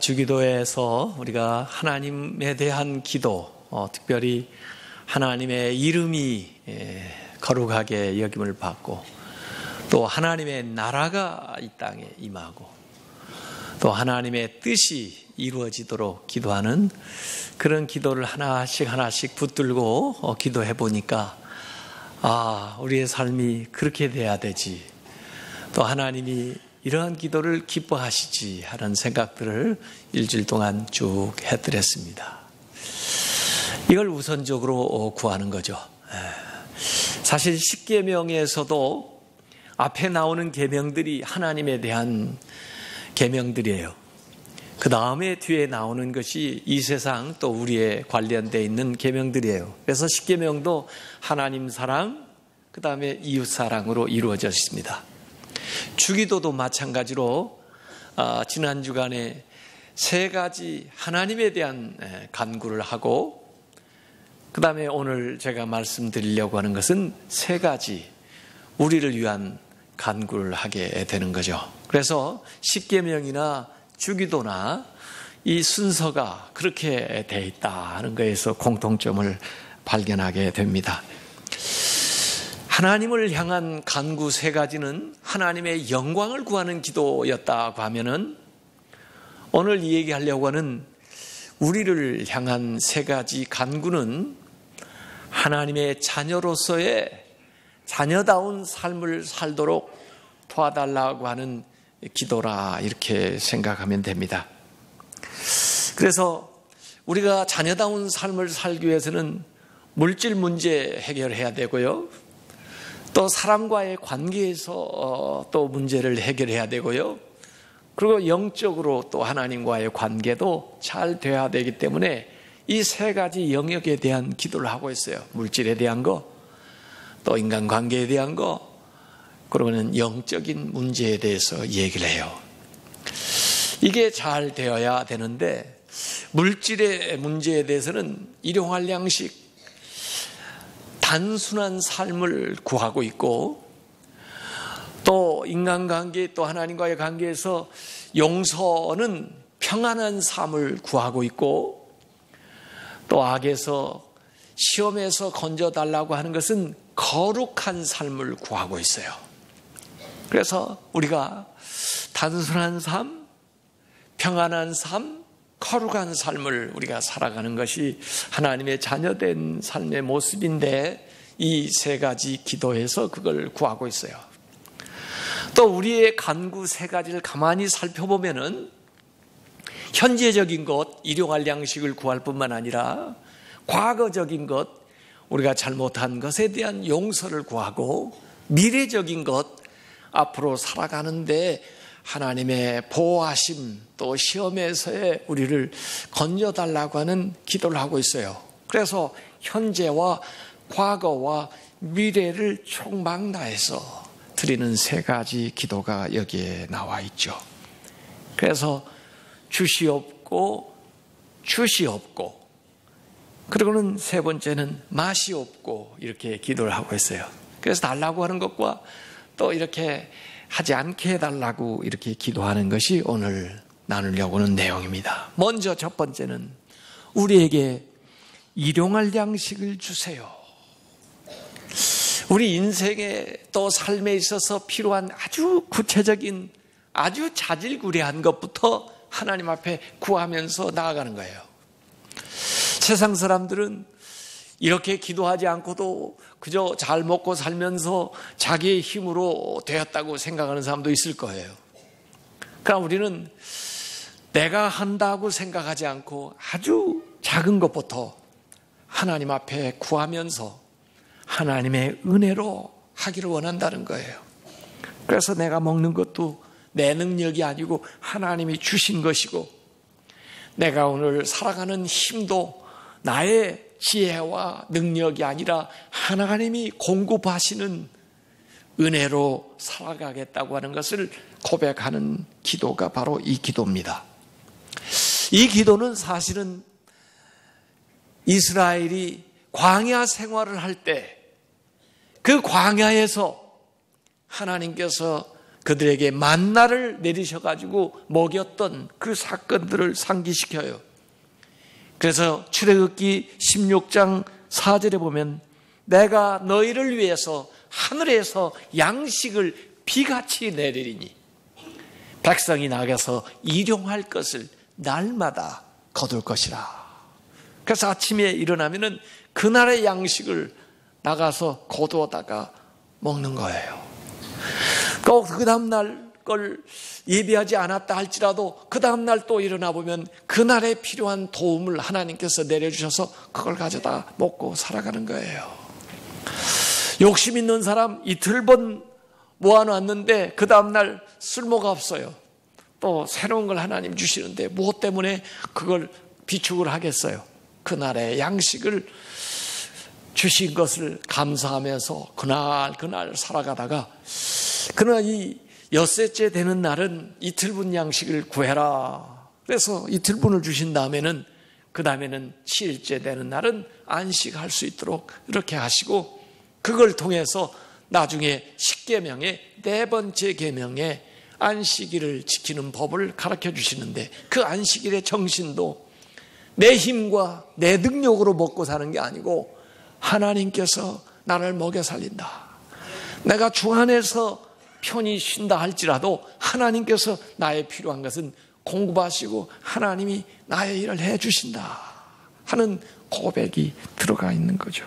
주기도에서 우리가 하나님에 대한 기도, 특별히 하나님의 이름이 거룩하게 여김을 받고 또 하나님의 나라가 이 땅에 임하고 또 하나님의 뜻이 이루어지도록 기도하는 그런 기도를 하나씩 붙들고 기도해 보니까 우리의 삶이 그렇게 돼야 되지, 또 하나님이 이러한 기도를 기뻐하시지 하는 생각들을 일주일 동안 쭉 해드렸습니다. 이걸 우선적으로 구하는 거죠. 사실 십계명에서도 앞에 나오는 계명들이 하나님에 대한 계명들이에요. 그 다음에 뒤에 나오는 것이 이 세상 또 우리에 관련되어 있는 계명들이에요. 그래서 십계명도 하나님 사랑, 그 다음에 이웃 사랑으로 이루어져 있습니다. 주기도도 마찬가지로 지난 주간에 세 가지 하나님에 대한 간구를 하고, 그 다음에 오늘 제가 말씀드리려고 하는 것은 세 가지 우리를 위한 간구를 하게 되는 거죠. 그래서 십계명이나 주기도나 이 순서가 그렇게 돼 있다 하는 것에서 공통점을 발견하게 됩니다. 하나님을 향한 간구 세 가지는 하나님의 영광을 구하는 기도였다고 하면은, 오늘 이 얘기하려고 하는 우리를 향한 세 가지 간구는 하나님의 자녀로서의 자녀다운 삶을 살도록 도와달라고 하는 기도라, 이렇게 생각하면 됩니다. 그래서 우리가 자녀다운 삶을 살기 위해서는 물질 문제 해결해야 되고요, 또 사람과의 관계에서 또 문제를 해결해야 되고요, 그리고 영적으로 또 하나님과의 관계도 잘 돼야 되기 때문에 이 세 가지 영역에 대한 기도를 하고 있어요. 물질에 대한 거, 또 인간관계에 대한 거, 그러고는 영적인 문제에 대해서 얘기를 해요. 이게 잘 되어야 되는데, 물질의 문제에 대해서는 일용할 양식, 단순한 삶을 구하고 있고, 또 인간관계, 또 하나님과의 관계에서 용서는 평안한 삶을 구하고 있고, 또 악에서 시험에서 건져달라고 하는 것은 거룩한 삶을 구하고 있어요. 그래서 우리가 단순한 삶, 평안한 삶, 거룩한 삶을 우리가 살아가는 것이 하나님의 자녀된 삶의 모습인데, 이 세 가지 기도에서 그걸 구하고 있어요. 또 우리의 간구 세 가지를 가만히 살펴보면은 현재적인 것, 일용할 양식을 구할 뿐만 아니라 과거적인 것, 우리가 잘못한 것에 대한 용서를 구하고, 미래적인 것, 앞으로 살아가는데 하나님의 보호하심, 또 시험에서의 우리를 건져달라고 하는 기도를 하고 있어요. 그래서 현재와 과거와 미래를 총망라해서 드리는 세 가지 기도가 여기에 나와 있죠. 그래서 주시옵고 주시옵고, 그리고는 세 번째는 마시옵고, 이렇게 기도를 하고 있어요. 그래서 달라고 하는 것과 또 이렇게 하지 않게 해달라고 이렇게 기도하는 것이 오늘 나누려고 하는 내용입니다. 먼저 첫 번째는 우리에게 일용할 양식을 주세요. 우리 인생에 또 삶에 있어서 필요한 아주 구체적인, 아주 자질구레한 것부터 하나님 앞에 구하면서 나아가는 거예요. 세상 사람들은 이렇게 기도하지 않고도 그저 잘 먹고 살면서 자기의 힘으로 되었다고 생각하는 사람도 있을 거예요. 그러나 우리는 내가 한다고 생각하지 않고 아주 작은 것부터 하나님 앞에 구하면서 하나님의 은혜로 하기를 원한다는 거예요. 그래서 내가 먹는 것도 내 능력이 아니고 하나님이 주신 것이고, 내가 오늘 살아가는 힘도 나의 지혜와 능력이 아니라 하나님이 공급하시는 은혜로 살아가겠다고 하는 것을 고백하는 기도가 바로 이 기도입니다. 이 기도는 사실은 이스라엘이 광야 생활을 할 때 그 광야에서 하나님께서 그들에게 만나를 내리셔가지고 먹였던 그 사건들을 상기시켜요. 그래서 출애굽기 16장 4절에 보면 내가 너희를 위해서 하늘에서 양식을 비같이 내리리니 백성이 나가서 일용할 것을 날마다 거둘 것이라. 그래서 아침에 일어나면은 그날의 양식을 나가서 거두어다가 먹는 거예요. 꼭 그 다음날 걸 예비하지 않았다 할지라도 그 다음날 또 일어나 보면 그날에 필요한 도움을 하나님께서 내려주셔서 그걸 가져다 먹고 살아가는 거예요. 욕심 있는 사람 이틀번 모아놨는데 그 다음날 쓸모가 없어요. 또 새로운 걸 하나님 주시는데 무엇 때문에 그걸 비축을 하겠어요? 그날의 양식을 주신 것을 감사하면서 그날 살아가다가 그날 이 엿새째 되는 날은 이틀분 양식을 구해라. 그래서 이틀분을 주신 다음에는 그 다음에는 7일째 되는 날은 안식할 수 있도록 이렇게 하시고 그걸 통해서 나중에 10계명의 네 번째 계명에 안식일을 지키는 법을 가르쳐 주시는데 그 안식일의 정신도 내 힘과 내 능력으로 먹고 사는 게 아니고 하나님께서 나를 먹여 살린다. 내가 주 안에서 편히 쉰다 할지라도 하나님께서 나의 필요한 것은 공급하시고 하나님이 나의 일을 해 주신다 하는 고백이 들어가 있는 거죠.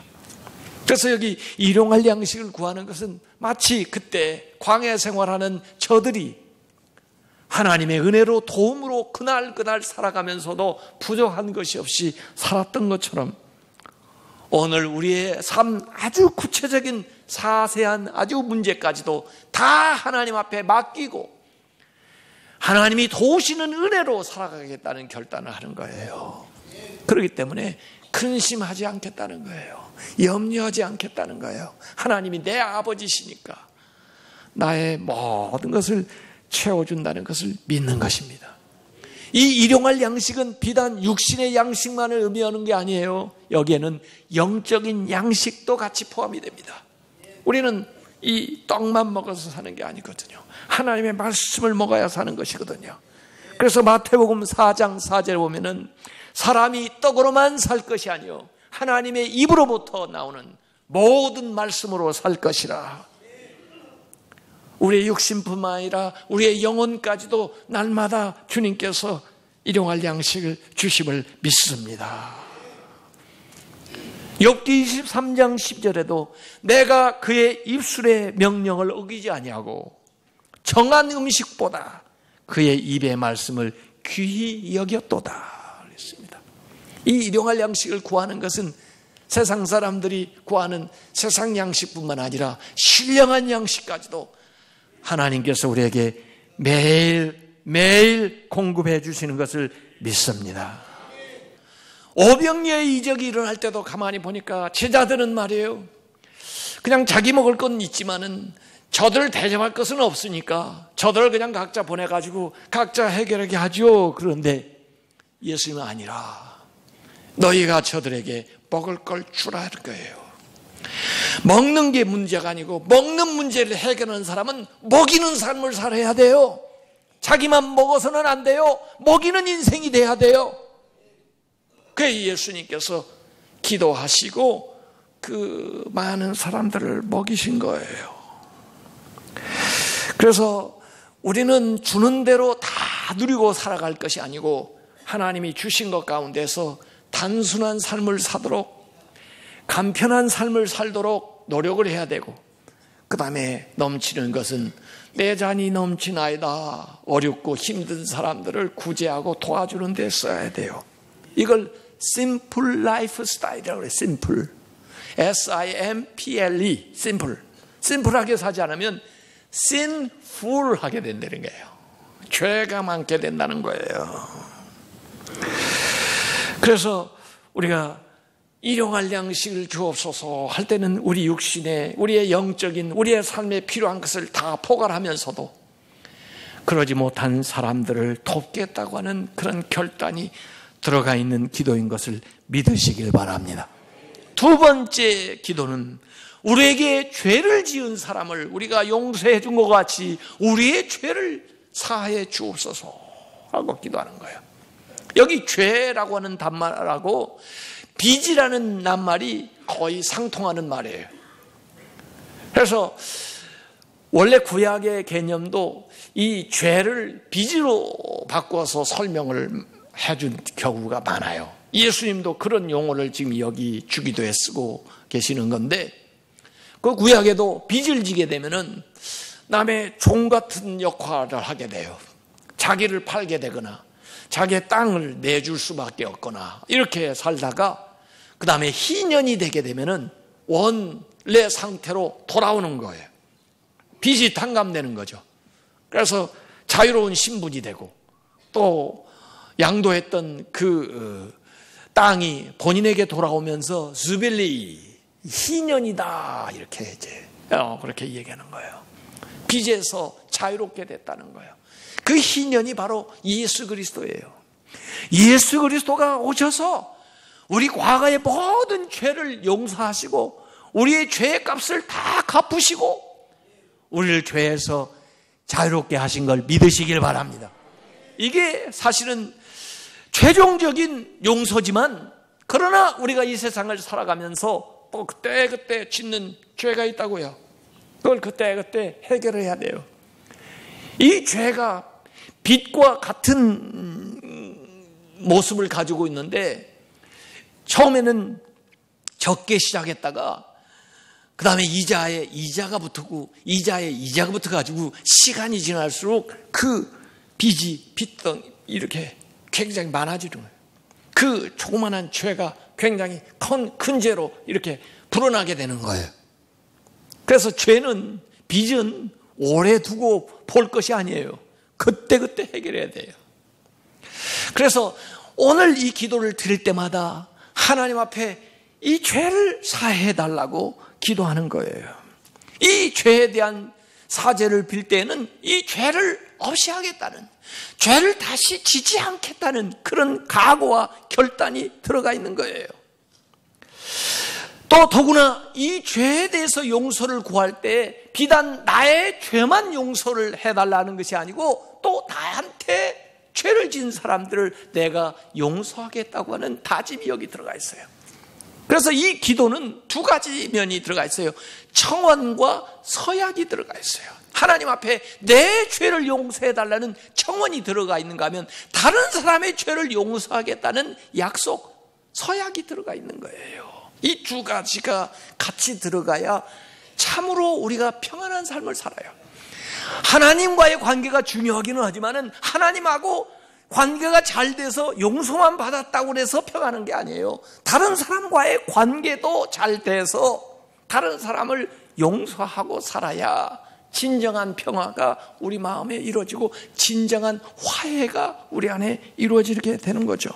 그래서 여기 일용할 양식을 구하는 것은 마치 그때 광야 생활하는 저들이 하나님의 은혜로 도움으로 그날 살아가면서도 부족한 것이 없이 살았던 것처럼 오늘 우리의 삶 아주 구체적인 사세한 아주 문제까지도 다 하나님 앞에 맡기고 하나님이 도우시는 은혜로 살아가겠다는 결단을 하는 거예요. 그렇기 때문에 근심하지 않겠다는 거예요. 염려하지 않겠다는 거예요. 하나님이 내 아버지시니까 나의 모든 것을 채워준다는 것을 믿는 것입니다. 이 일용할 양식은 비단 육신의 양식만을 의미하는 게 아니에요. 여기에는 영적인 양식도 같이 포함이 됩니다. 우리는 이 떡만 먹어서 사는 게 아니거든요. 하나님의 말씀을 먹어야 사는 것이거든요. 그래서 마태복음 4장 4절에 보면은 사람이 떡으로만 살 것이 아니요 하나님의 입으로부터 나오는 모든 말씀으로 살 것이라. 우리의 육신뿐만 아니라 우리의 영혼까지도 날마다 주님께서 일용할 양식을 주심을 믿습니다. 욥기 23장 10절에도 내가 그의 입술의 명령을 어기지 아니하고 정한 음식보다 그의 입의 말씀을 귀히 여겼도다 그랬습니다. 이 일용할 양식을 구하는 것은 세상 사람들이 구하는 세상 양식뿐만 아니라 신령한 양식까지도 하나님께서 우리에게 매일 공급해 주시는 것을 믿습니다. 오병이어의 이적이 일어날 때도 가만히 보니까 제자들은 말이에요, 그냥 자기 먹을 건 있지만은 저들 대접할 것은 없으니까 저들 그냥 각자 보내가지고 각자 해결하게 하죠. 그런데 예수님은 아니라 너희가 저들에게 먹을 걸 주라 할 거예요. 먹는 게 문제가 아니고 먹는 문제를 해결하는 사람은 먹이는 삶을 살아야 돼요. 자기만 먹어서는 안 돼요. 먹이는 인생이 돼야 돼요. 그래서 예수님께서 기도하시고 그 많은 사람들을 먹이신 거예요. 그래서 우리는 주는 대로 다 누리고 살아갈 것이 아니고 하나님이 주신 것 가운데서 단순한 삶을 사도록 간편한 삶을 살도록 노력을 해야 되고 그 다음에 넘치는 것은 내 잔이 넘치나이다. 어렵고 힘든 사람들을 구제하고 도와주는 데 써야 돼요. 이걸 simple lifestyle이라고 해요. simple. S-I-M-P-L-E. simple. 심플하게 사지 않으면 sinful하게 된다는 거예요. 죄가 많게 된다는 거예요. 그래서 우리가 일용할 양식을 주옵소서 할 때는 우리 육신에 우리의 영적인 우리의 삶에 필요한 것을 다 포괄하면서도 그러지 못한 사람들을 돕겠다고 하는 그런 결단이 들어가 있는 기도인 것을 믿으시길 바랍니다. 두 번째 기도는 우리에게 죄를 지은 사람을 우리가 용서해 준 것 같이 우리의 죄를 사하여 주옵소서 하고 기도하는 거예요. 여기 죄라고 하는 단말하고 빚이라는 낱말이 거의 상통하는 말이에요. 그래서 원래 구약의 개념도 이 죄를 빚으로 바꿔서 설명을 해준 경우가 많아요. 예수님도 그런 용어를 지금 여기 주기도에 쓰고 계시는 건데, 그 구약에도 빚을 지게 되면은 남의 종 같은 역할을 하게 돼요. 자기를 팔게 되거나 자기의 땅을 내줄 수밖에 없거나 이렇게 살다가 그 다음에 희년이 되게 되면은 원래 상태로 돌아오는 거예요. 빚이 탕감되는 거죠. 그래서 자유로운 신분이 되고 또 양도했던 그 땅이 본인에게 돌아오면서 주빌리, 희년이다 이렇게 이제 그렇게 얘기하는 거예요. 빚에서 자유롭게 됐다는 거예요. 그 희년이 바로 예수 그리스도예요. 예수 그리스도가 오셔서 우리 과거의 모든 죄를 용서하시고 우리의 죄의 값을 다 갚으시고 우리를 죄에서 자유롭게 하신 걸 믿으시길 바랍니다. 이게 사실은 최종적인 용서지만, 그러나 우리가 이 세상을 살아가면서 또 그때그때 짓는 죄가 있다고요. 그걸 그때그때 해결해야 돼요. 이 죄가 빚과 같은 모습을 가지고 있는데, 처음에는 적게 시작했다가 그 다음에 이자에 이자가 붙고 이자에 이자가 붙어가지고 시간이 지날수록 그 빚덩 이렇게 굉장히 많아지는 거예요. 그 조그만한 죄가 굉장히 큰 죄로 이렇게 불어나게 되는 거예요. 그래서 죄는, 빚은 오래 두고 볼 것이 아니에요. 그때그때 해결해야 돼요. 그래서 오늘 이 기도를 드릴 때마다 하나님 앞에 이 죄를 사해 달라고 기도하는 거예요. 이 죄에 대한 사죄를 빌 때에는 이 죄를 없이 하겠다는, 죄를 다시 지지 않겠다는 그런 각오와 결단이 들어가 있는 거예요. 또 더구나 이 죄에 대해서 용서를 구할 때 비단 나의 죄만 용서를 해달라는 것이 아니고 또 나한테 죄를 지은 사람들을 내가 용서하겠다고 하는 다짐이 여기 들어가 있어요. 그래서 이 기도는 두 가지 면이 들어가 있어요. 청원과 서약이 들어가 있어요. 하나님 앞에 내 죄를 용서해달라는 청원이 들어가 있는가 하면 다른 사람의 죄를 용서하겠다는 약속, 서약이 들어가 있는 거예요. 이 두 가지가 같이 들어가야 참으로 우리가 평안한 삶을 살아요. 하나님과의 관계가 중요하기는 하지만은 하나님하고 관계가 잘 돼서 용서만 받았다고 해서 평안한 게 아니에요. 다른 사람과의 관계도 잘 돼서 다른 사람을 용서하고 살아야 진정한 평화가 우리 마음에 이루어지고 진정한 화해가 우리 안에 이루어지게 되는 거죠.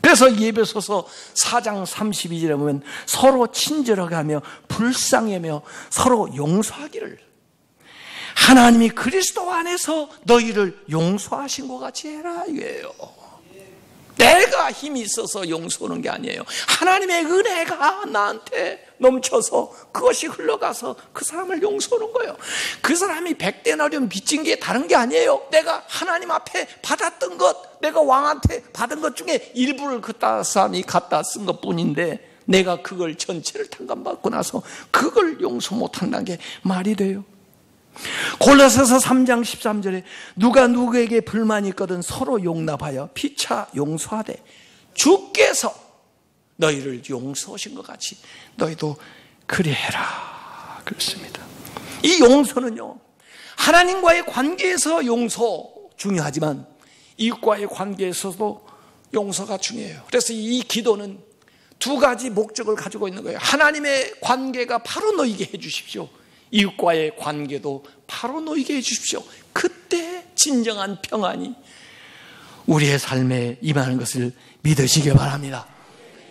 그래서 에베소서 4장 32절에 보면 서로 친절하게 하며 불쌍하며 서로 용서하기를, 하나님이 그리스도 안에서 너희를 용서하신 것 같이 해라 이거예요. 내가 힘이 있어서 용서하는 게 아니에요. 하나님의 은혜가 나한테 넘쳐서 그것이 흘러가서 그 사람을 용서하는 거예요. 그 사람이 100데나리온 빚진 게 다른 게 아니에요. 내가 하나님 앞에 받았던 것, 내가 왕한테 받은 것 중에 일부를 그 사람이 갖다 쓴 것 뿐인데 내가 그걸 전체를 탕감받고 나서 그걸 용서 못한다는 게 말이 돼요. 골로새서 3장 13절에 누가 누구에게 불만이 있거든 서로 용납하여 피차 용서하되 주께서 너희를 용서하신 것 같이 너희도 그리 해라 그렇습니다. 이 용서는요, 하나님과의 관계에서 용서 중요하지만 이웃과의 관계에서도 용서가 중요해요. 그래서 이 기도는 두 가지 목적을 가지고 있는 거예요. 하나님의 관계가 바로 너희에게 해 주십시오. 이웃과의 관계도 바로 놓이게 해주십시오. 그때 진정한 평안이 우리의 삶에 임하는 것을 믿으시기 바랍니다.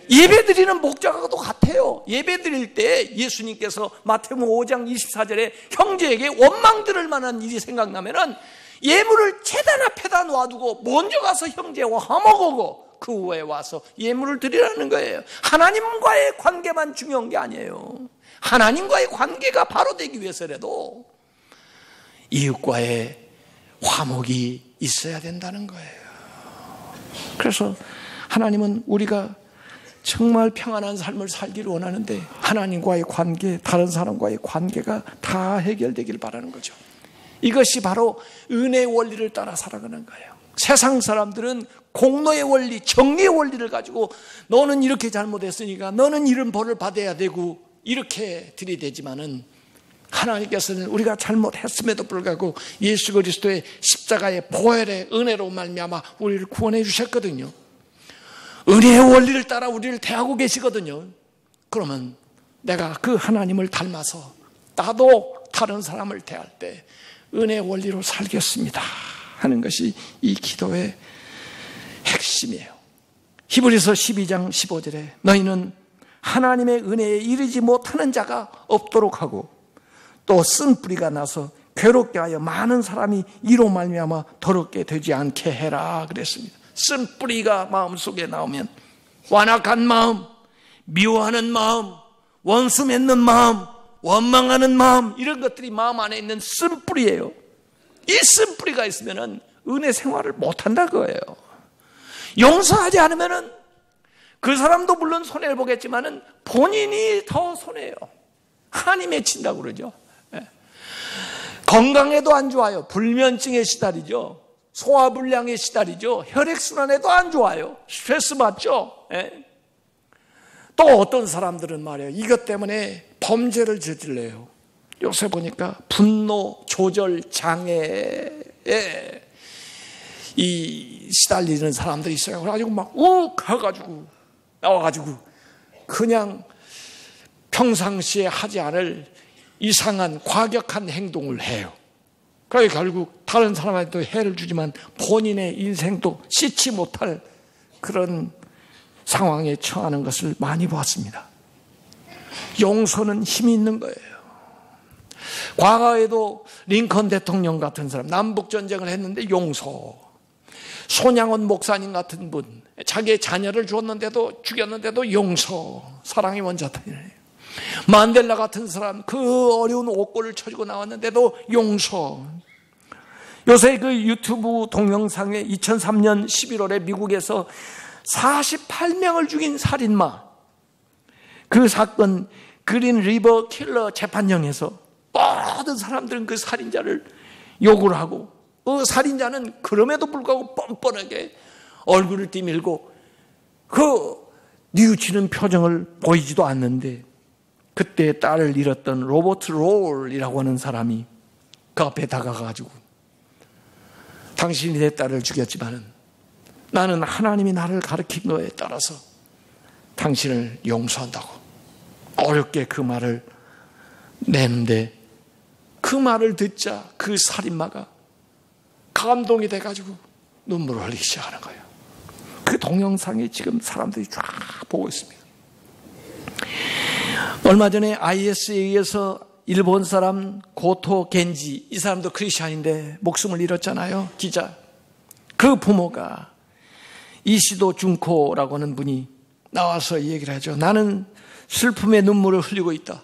예배드리는 목적하고도 같아요. 예배드릴 때 예수님께서 마태복음 5장 24절에 형제에게 원망 들을 만한 일이 생각나면은 예물을 제단 앞에다 놔두고 먼저 가서 형제와 화목하고 그 후에 와서 예물을 드리라는 거예요. 하나님과의 관계만 중요한 게 아니에요. 하나님과의 관계가 바로 되기 위해서라도 이웃과의 화목이 있어야 된다는 거예요. 그래서 하나님은 우리가 정말 평안한 삶을 살기를 원하는데 하나님과의 관계, 다른 사람과의 관계가 다 해결되길 바라는 거죠. 이것이 바로 은혜의 원리를 따라 살아가는 거예요. 세상 사람들은 공로의 원리, 정의의 원리를 가지고 너는 이렇게 잘못했으니까 너는 이런 벌을 받아야 되고 이렇게 들이대지만은 하나님께서는 우리가 잘못했음에도 불구하고 예수 그리스도의 십자가의 보혈의 은혜로 말미암아 우리를 구원해 주셨거든요. 은혜의 원리를 따라 우리를 대하고 계시거든요. 그러면 내가 그 하나님을 닮아서 나도 다른 사람을 대할 때 은혜의 원리로 살겠습니다 하는 것이 이 기도의 핵심이에요. 히브리서 12장 15절에 너희는 하나님의 은혜에 이르지 못하는 자가 없도록 하고 또 쓴 뿌리가 나서 괴롭게 하여 많은 사람이 이로 말미암아 더럽게 되지 않게 해라 그랬습니다. 쓴 뿌리가 마음속에 나오면 완악한 마음, 미워하는 마음, 원수 맺는 마음, 원망하는 마음, 이런 것들이 마음 안에 있는 쓴 뿌리예요. 이 쓴 뿌리가 있으면 은혜 생활을 못한다 그거예요. 용서하지 않으면 그 사람도 물론 손해를 보겠지만 본인이 더 손해요. 한이 맺힌다고 그러죠. 건강에도 안 좋아요. 불면증에 시달리죠. 소화불량에 시달리죠. 혈액순환에도 안 좋아요. 스트레스 받죠. 또 어떤 사람들은 말이에요. 이것 때문에 범죄를 저질러요. 요새 보니까 분노 조절 장애에 시달리는 사람들이 있어요. 그래가지고 막 가가지고 나와가지고 그냥 평상시에 하지 않을 이상한 과격한 행동을 해요. 그래서 결국 다른 사람한테도 해를 주지만 본인의 인생도 씻지 못할 그런 상황에 처하는 것을 많이 보았습니다. 용서는 힘이 있는 거예요. 과거에도 링컨 대통령 같은 사람, 남북전쟁을 했는데 용서. 손양원 목사님 같은 분, 자기의 자녀를 주었는데도 죽였는데도 용서. 사랑의 원자탄이에요. 만델라 같은 사람, 그 어려운 옥고를 쳐주고 나왔는데도 용서. 요새 그 유튜브 동영상에 2003년 11월에 미국에서 48명을 죽인 살인마, 그 사건 그린 리버 킬러 재판정에서 모든 사람들은 그 살인자를 욕을 하고 그 살인자는 그럼에도 불구하고 뻔뻔하게 얼굴을 띠밀고 그 뉘우치는 표정을 보이지도 않는데 그때 딸을 잃었던 로버트 롤이라고 하는 사람이 그 앞에 다가가가지고 당신이 내 딸을 죽였지만 나는 하나님이 나를 가르친 거에 따라서 당신을 용서한다고 어렵게 그 말을 내는데 그 말을 듣자 그 살인마가 감동이 돼가지고 눈물을 흘리기 시작하는 거예요. 그 동영상이 지금 사람들이 쫙 보고 있습니다. 얼마 전에 IS에 의해서 일본 사람 고토 겐지, 이 사람도 크리스찬인데 목숨을 잃었잖아요. 기자. 그 부모가 이시도 준코라고 하는 분이 나와서 얘기를 하죠. 나는 슬픔의 눈물을 흘리고 있다.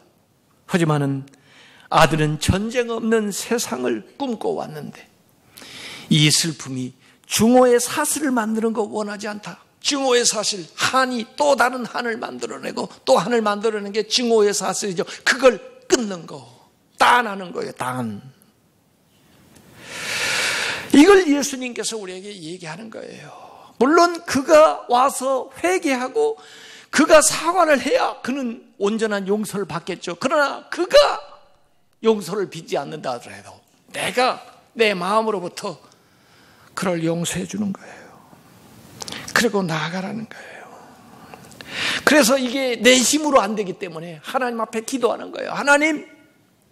하지만은 아들은 전쟁 없는 세상을 꿈꿔왔는데 이 슬픔이 증오의 사슬을 만드는 거 원하지 않다. 증오의 사슬, 한이 또 다른 한을 만들어내고 또 한을 만들어내는 게 증오의 사슬이죠. 그걸 끊는 거, 따하는 거예요. 단. 이걸 예수님께서 우리에게 얘기하는 거예요. 물론 그가 와서 회개하고 그가 사과를 해야 그는 온전한 용서를 받겠죠. 그러나 그가 용서를 빚지 않는다 하더라도 내가 내 마음으로부터 그를 용서해 주는 거예요. 그리고 나아가라는 거예요. 그래서 이게 내 힘으로 안 되기 때문에 하나님 앞에 기도하는 거예요. 하나님,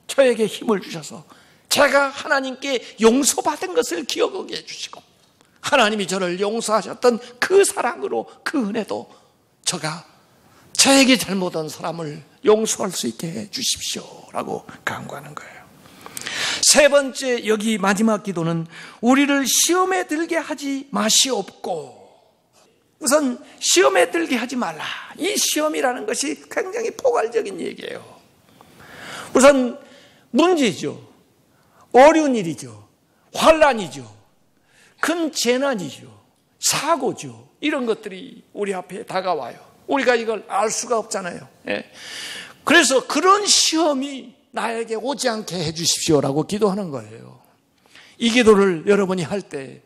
저에게 힘을 주셔서 제가 하나님께 용서받은 것을 기억하게 해주시고 하나님이 저를 용서하셨던 그 사랑으로 그 은혜도 저가 저에게 잘못한 사람을 용서할 수 있게 해 주십시오라고 간구하는 거예요. 세 번째, 여기 마지막 기도는 우리를 시험에 들게 하지 마시옵고, 우선 시험에 들게 하지 말라. 이 시험이라는 것이 굉장히 포괄적인 얘기예요. 우선 문제죠. 어려운 일이죠. 환난이죠. 큰 재난이죠. 사고죠. 이런 것들이 우리 앞에 다가와요. 우리가 이걸 알 수가 없잖아요. 그래서 그런 시험이 나에게 오지 않게 해주십시오라고 기도하는 거예요. 이 기도를 여러분이 할 때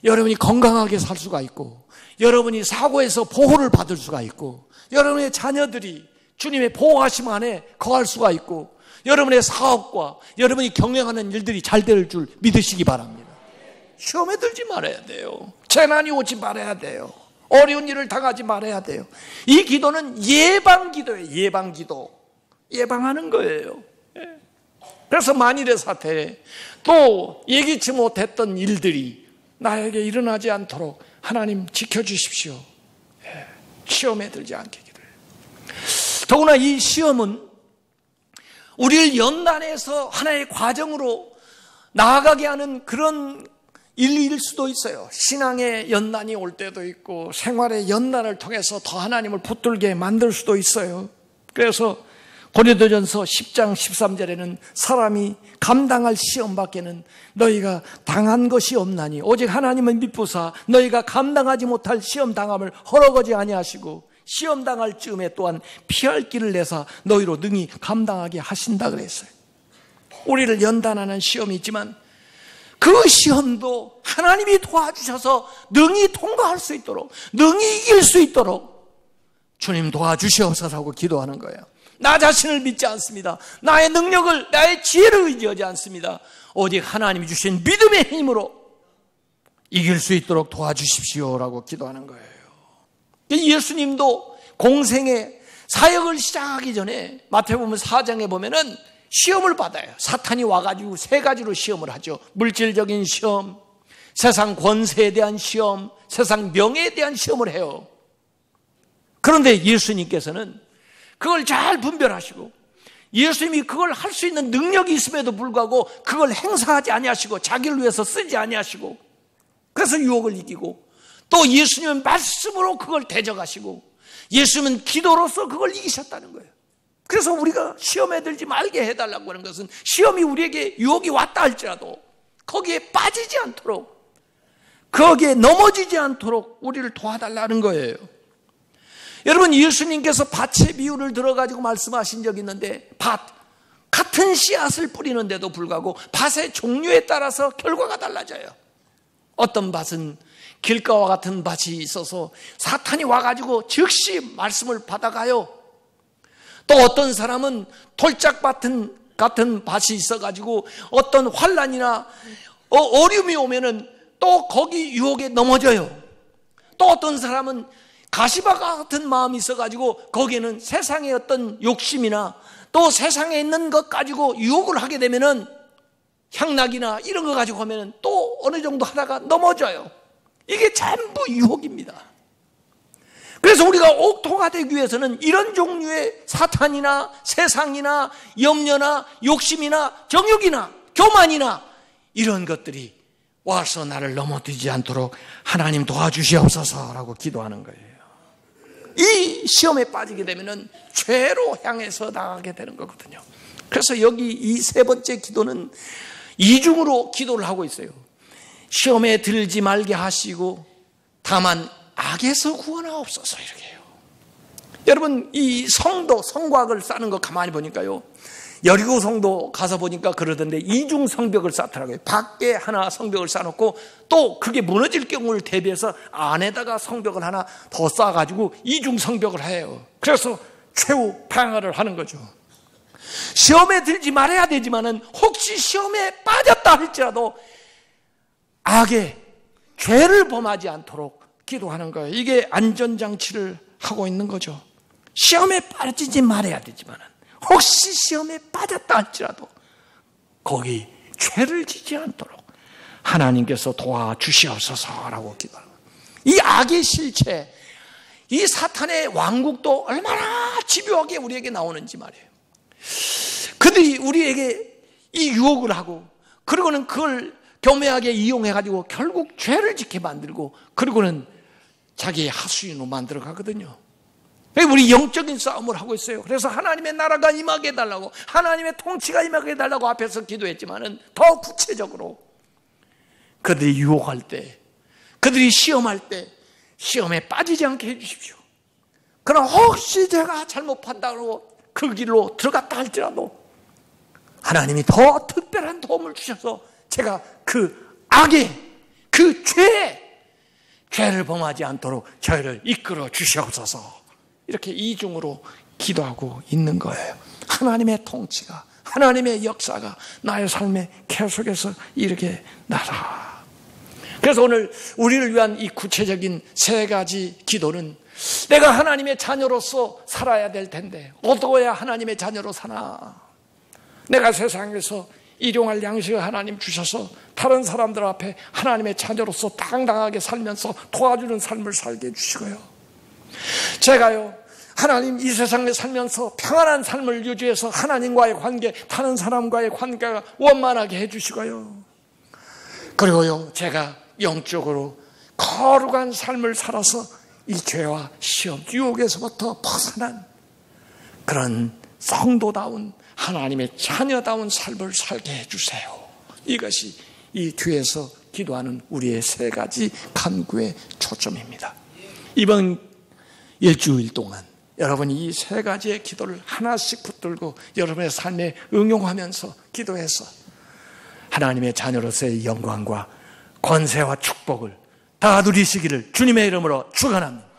여러분이 건강하게 살 수가 있고, 여러분이 사고에서 보호를 받을 수가 있고, 여러분의 자녀들이 주님의 보호하심 안에 거할 수가 있고, 여러분의 사업과 여러분이 경영하는 일들이 잘 될 줄 믿으시기 바랍니다. 시험에 들지 말아야 돼요. 재난이 오지 말아야 돼요. 어려운 일을 당하지 말아야 돼요. 이 기도는 예방기도예요. 예방기도. 예방하는 거예요. 그래서 만일의 사태에 또 예기치 못했던 일들이 나에게 일어나지 않도록 하나님 지켜주십시오. 시험에 들지 않게 기도해요. 더구나 이 시험은 우리를 연단해서 하나의 과정으로 나아가게 하는 그런 일일 수도 있어요. 신앙의 연난이 올 때도 있고, 생활의 연난을 통해서 더 하나님을 붙들게 만들 수도 있어요. 그래서 고린도전서 10장 13절에는 사람이 감당할 시험 밖에는 너희가 당한 것이 없나니 오직 하나님은 미쁘사 너희가 감당하지 못할 시험 당함을 허락하지 아니하시고 시험 당할 즈음에 또한 피할 길을 내사 너희로 능히 감당하게 하신다 그랬어요. 우리를 연단하는 시험이 있지만 그 시험도 하나님이 도와주셔서 능히 통과할 수 있도록, 능히 이길 수 있도록 주님 도와주시옵소서라고 기도하는 거예요. 나 자신을 믿지 않습니다. 나의 능력을, 나의 지혜를 의지하지 않습니다. 오직 하나님이 주신 믿음의 힘으로 이길 수 있도록 도와주십시오라고 기도하는 거예요. 예수님도 공생의 사역을 시작하기 전에 마태복음 4장에 보면은 시험을 받아요. 사탄이 와가지고 세 가지로 시험을 하죠. 물질적인 시험, 세상 권세에 대한 시험, 세상 명예에 대한 시험을 해요. 그런데 예수님께서는 그걸 잘 분별하시고 예수님이 그걸 할 수 있는 능력이 있음에도 불구하고 그걸 행사하지 아니하시고 자기를 위해서 쓰지 아니하시고 그래서 유혹을 이기고 또 예수님은 말씀으로 그걸 대적하시고 예수님은 기도로서 그걸 이기셨다는 거예요. 그래서 우리가 시험에 들지 말게 해달라고 하는 것은 시험이 우리에게 유혹이 왔다 할지라도 거기에 빠지지 않도록, 거기에 넘어지지 않도록 우리를 도와달라는 거예요. 여러분, 예수님께서 밭의 비유를 들어가지고 말씀하신 적이 있는데 밭, 같은 씨앗을 뿌리는데도 불구하고 밭의 종류에 따라서 결과가 달라져요. 어떤 밭은 길가와 같은 밭이 있어서 사탄이 와가지고 즉시 말씀을 받아가요. 또 어떤 사람은 돌짝밭 같은 밭이 있어가지고 어떤 환난이나 어려움이 오면은 또 거기 유혹에 넘어져요. 또 어떤 사람은 가시밭과 같은 마음이 있어가지고 거기에는 세상의 어떤 욕심이나 또 세상에 있는 것 가지고 유혹을 하게 되면은 향락이나 이런 거 가지고 하면은 또 어느 정도 하다가 넘어져요. 이게 전부 유혹입니다. 그래서 우리가 옥토가 되기 위해서는 이런 종류의 사탄이나 세상이나 염려나 욕심이나 정욕이나 교만이나 이런 것들이 와서 나를 넘어뜨리지 않도록 하나님 도와주시옵소서라고 기도하는 거예요. 이 시험에 빠지게 되면은 죄로 향해서 나가게 되는 거거든요. 그래서 여기 이 세 번째 기도는 이중으로 기도를 하고 있어요. 시험에 들지 말게 하시고 다만 악에서 구원하옵소서 이렇게 해요. 여러분, 이 성곽을 쌓는 거 가만히 보니까요, 여리고 성도 가서 보니까 그러던데 이중 성벽을 쌓더라고요. 밖에 하나 성벽을 쌓아놓고 또 그게 무너질 경우를 대비해서 안에다가 성벽을 하나 더 쌓아가지고 이중 성벽을 해요. 그래서 최후 방어를 하는 거죠. 시험에 들지 말아야 되지만은 혹시 시험에 빠졌다 할지라도 악의 죄를 범하지 않도록 기도하는 거예요. 이게 안전장치를 하고 있는 거죠. 시험에 빠지지 말아야 되지만은 혹시 시험에 빠졌다 할지라도 거기 죄를 지지 않도록 하나님께서 도와주시옵소서라고 기도합니다. 이 악의 실체, 이 사탄의 왕국도 얼마나 집요하게 우리에게 나오는지 말이에요. 그들이 우리에게 이 유혹을 하고 그리고는 그걸 교묘하게 이용해가지고 결국 죄를 짓게 만들고 그리고는 자기의 하수인으로 만들어 가거든요. 우리 영적인 싸움을 하고 있어요. 그래서 하나님의 나라가 임하게 해달라고, 하나님의 통치가 임하게 해달라고 앞에서 기도했지만은 더 구체적으로 그들이 유혹할 때, 그들이 시험할 때 시험에 빠지지 않게 해주십시오. 그럼 혹시 제가 잘못 판단하고 그 길로 들어갔다 할지라도 하나님이 더 특별한 도움을 주셔서 제가 그 악의, 그 죄를 범하지 않도록 저희를 이끌어 주시옵소서. 이렇게 이중으로 기도하고 있는 거예요. 하나님의 통치가, 하나님의 역사가 나의 삶에 계속해서 이렇게 나라. 그래서 오늘 우리를 위한 이 구체적인 세 가지 기도는, 내가 하나님의 자녀로서 살아야 될 텐데 어떻게 해야 하나님의 자녀로 사나? 내가 세상에서 일용할 양식을 하나님 주셔서 다른 사람들 앞에 하나님의 자녀로서 당당하게 살면서 도와주는 삶을 살게 해주시고요, 제가요 하나님 이 세상에 살면서 평안한 삶을 유지해서 하나님과의 관계, 다른 사람과의 관계가 원만하게 해주시고요, 그리고요 제가 영적으로 거룩한 삶을 살아서 이 죄와 시험, 유혹에서부터 벗어난 그런 성도다운 하나님의 자녀다운 삶을 살게 해주세요. 이것이 이 뒤에서 기도하는 우리의 세 가지 간구의 초점입니다. 이번 일주일 동안 여러분이 이 세 가지의 기도를 하나씩 붙들고 여러분의 삶에 응용하면서 기도해서 하나님의 자녀로서의 영광과 권세와 축복을 다 누리시기를 주님의 이름으로 축원합니다.